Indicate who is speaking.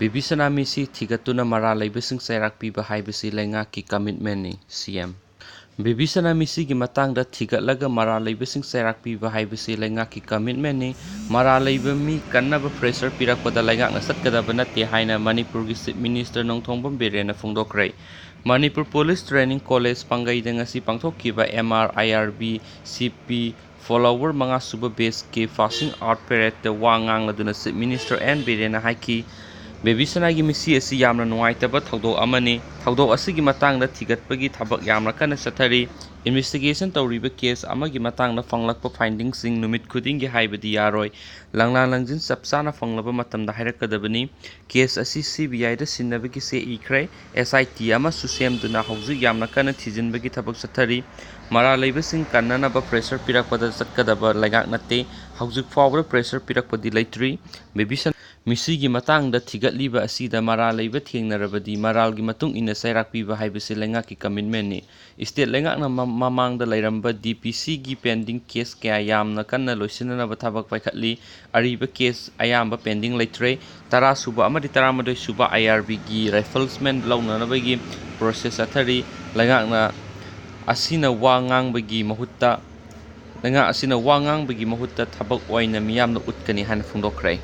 Speaker 1: Baby ꯁꯅꯥꯃꯤꯁꯤ ꯊꯤꯒꯠꯇꯨꯅ ꯃꯔꯥꯜ ꯂꯩꯕꯁꯤꯡ ꯆꯩꯔꯥꯛ ꯄꯤꯕ ꯍꯥꯏꯕꯁꯤ ꯂꯩꯉꯥꯛꯀꯤ ꯀꯃꯤꯠꯃꯦꯟꯠꯅꯤ (ꯁꯤ.ꯑꯦꯝ.) ꯕꯦꯕꯤ ꯁꯅꯥꯃꯤꯁꯤꯒꯤ ꯃꯇꯥꯡꯗ ꯊꯤꯒꯠꯂꯒ ꯃꯔꯥꯜ ꯂꯩꯕꯁꯤꯡ ꯆꯩꯔꯥꯛ ꯄꯤꯕ ꯍꯥꯏꯕꯁꯤ ꯂꯩꯉꯥꯛꯀꯤ ꯀꯃꯤꯠꯃꯦꯟꯠꯅꯤ꯫ ꯃꯔꯥꯜ ꯂꯩꯕ ꯃꯤ ꯀꯟꯅꯕ ꯄ꯭ꯔꯦꯁꯔ ꯄꯤꯔꯛꯄꯗ ꯂꯩꯉꯥꯛꯅ ꯆꯠꯀꯗꯕ ꯅꯠꯇꯦ ꯍꯥꯏꯅ ꯃꯅꯤꯄꯨꯔꯒꯤ ꯆꯤꯐ ꯃꯤꯅꯤꯁꯇꯔ ꯅꯣꯡꯊꯣꯝꯕꯝ ꯕꯤꯔꯦꯟꯅ ꯐꯣꯡꯗꯣꯛꯈ꯭ꯔꯦ꯫ ꯃꯅꯤꯄꯨꯔ ꯄꯨꯂꯤꯁ ꯇ꯭ꯔꯦꯅꯤꯡ ꯀꯣꯂꯦꯖ ꯄꯥꯡꯒꯩꯗ ꯉꯁꯤ ꯄꯥꯡꯊꯣꯛꯈꯤꯕ ꯑꯦꯝ.ꯑꯥꯔ.ꯑꯥꯏ.ꯑꯥꯔ.ꯕꯤ. ꯁꯤ.ꯄꯤ. ꯐ꯭ꯂꯣꯋꯔ 5ꯁꯨꯕ ꯕꯦꯆꯀꯤ ꯄꯥꯁꯤꯡ ꯑꯥꯎꯠ ꯄꯦꯔꯦꯗꯇ ꯋꯥ ꯉꯥꯡꯂꯗꯨꯅ ꯆꯤꯐ ꯃꯤꯅꯤꯁꯇꯔ ꯑꯦꯟ. ꯕꯤꯔꯦꯟꯅ ꯍꯥꯏꯈꯤ, ꯕꯦꯕꯤ ꯁꯅꯥꯒꯤ ꯃꯤꯁꯤ ꯑꯁꯤ ꯌꯥꯝꯅ ꯅꯨꯡꯉꯥꯏꯇꯕ ꯊꯧꯗꯣꯛ ꯑꯃꯅꯤ꯫ ꯊꯧꯗꯣꯛ ꯑꯁꯤꯒꯤ ꯃꯇꯥꯡꯗ ꯊꯤꯒꯠꯄꯒꯤ ꯊꯕꯛ ꯌꯥꯝꯅ ꯀꯟꯅ ꯆꯠꯊꯔꯤ꯫ ꯏꯟꯚꯦꯁꯇꯤꯒꯦꯁꯟ ꯇꯧꯔꯤꯕ ꯀꯦꯁ ꯑꯃꯒꯤ ꯃꯇꯥꯡꯗ ꯐꯪꯂꯛꯄ ꯐꯥꯏꯟꯗꯤꯡꯁꯤꯡ ꯅꯨꯃꯤꯠ ꯈꯨꯗꯤꯡꯒꯤ ꯍꯥꯏꯕꯗꯤ ꯌꯥꯔꯣꯏ꯫ ꯂꯪꯂꯥ-ꯂꯪꯖꯤꯟ ꯆꯞ ꯆꯥꯅ ꯐꯪꯂꯕ ꯃꯇꯝꯗ ꯍꯥꯏꯔꯛꯀꯗꯕꯅꯤ꯫ ꯀꯦꯁ ꯑꯁꯤ ꯁꯤ.ꯕꯤ.ꯑꯥꯏ.ꯗ ꯁꯤꯟꯅꯕꯒꯤ ꯆꯦ ꯏꯈ꯭ꯔꯦ꯫ ꯑꯦꯁ.ꯑꯥꯏ.ꯇꯤ. ꯑꯃꯁꯨ ꯁꯦꯝꯗꯨꯅ ꯍꯧꯖꯤꯛ ꯌꯥꯝꯅ ꯀꯟꯅ ꯊꯤꯖꯤꯟꯕꯒꯤ ꯊꯕꯛ ꯆꯠꯊꯔꯤ꯫ ꯃꯔꯥꯜ ꯂꯩꯕꯁꯤꯡ ꯀꯟꯅꯅꯕ ꯄ꯭ꯔꯦꯁꯔ ꯄꯤꯔꯛꯄꯗ ꯆꯠꯀꯗꯕ ꯂꯩꯉꯥꯛ ꯅꯠꯇꯦ꯫ ꯍꯧꯖꯤꯛ ꯐꯥꯎꯕꯗ ꯄ꯭ꯔꯦꯁꯔ ꯄꯤꯔꯛꯄꯗꯤ ꯂꯩꯇ꯭ꯔꯤ꯫ ꯕꯦꯕꯤ ꯁꯅꯥꯃꯤꯁꯤꯒꯤ ꯃꯇꯥꯡꯗ ꯊꯤꯒꯠꯂꯤꯕ ꯑꯁꯤꯗ ꯃꯔꯥꯜ ꯂꯩꯕ ꯊꯦꯡꯅꯔꯕꯗꯤ ꯃꯔꯥꯜꯒꯤ ꯃꯇꯨꯡ ꯏꯟꯅ ꯆꯩꯔꯥꯛ ꯄꯤꯕ ꯍꯥꯏꯕꯁꯤ ꯂꯩꯉꯥꯛꯀꯤ ꯀꯃꯤꯠꯃꯦꯟꯠꯅꯤ꯫ ꯁ꯭ꯇꯦꯠ ꯂꯩꯉꯥꯛꯅ ꯃꯃꯥꯡꯗ ꯂꯩꯔꯝꯕ ꯗꯤ.ꯄꯤ.ꯁꯤ.ꯒꯤ ꯄꯦꯟꯗꯤꯡ ꯀꯦꯁ ꯀꯌꯥ ꯌꯥꯝꯅ ꯀꯟꯅ ꯂꯣꯏꯁꯤꯟꯅꯅꯕ ꯊꯕꯛ ꯄꯥꯏꯈꯠꯂꯤ꯫ ꯑꯔꯤꯕ ꯀꯦꯁ ꯑꯌꯥꯝꯕ ꯄꯦꯟꯗꯤꯡ ꯂꯩꯇ꯭ꯔꯦ꯫ 10ꯁꯨꯕ ꯑꯃꯗꯤ 11ꯁꯨꯕ ꯑꯥꯏ.ꯑꯥꯔ.ꯕꯤ.ꯒꯤ ꯔꯥꯏꯐꯜꯁꯃꯦꯟ ꯂꯧꯅꯅꯕꯒꯤ ꯄ꯭ꯔꯣꯁꯦꯁ ꯆꯠꯊꯔꯤ꯫ ꯂꯩꯉꯥꯛ ꯑꯁꯤꯅ ꯋꯥ ꯉꯥꯡꯕꯒꯤ ꯃꯍꯨꯠꯇ ꯊꯕꯛ ꯑꯣꯏꯅ ꯃꯤꯌꯥꯝꯗ ꯎꯠꯀꯅꯤ ꯍꯥꯏꯅ ꯐꯣꯡꯗꯣꯛꯈ꯭ꯔꯦ꯫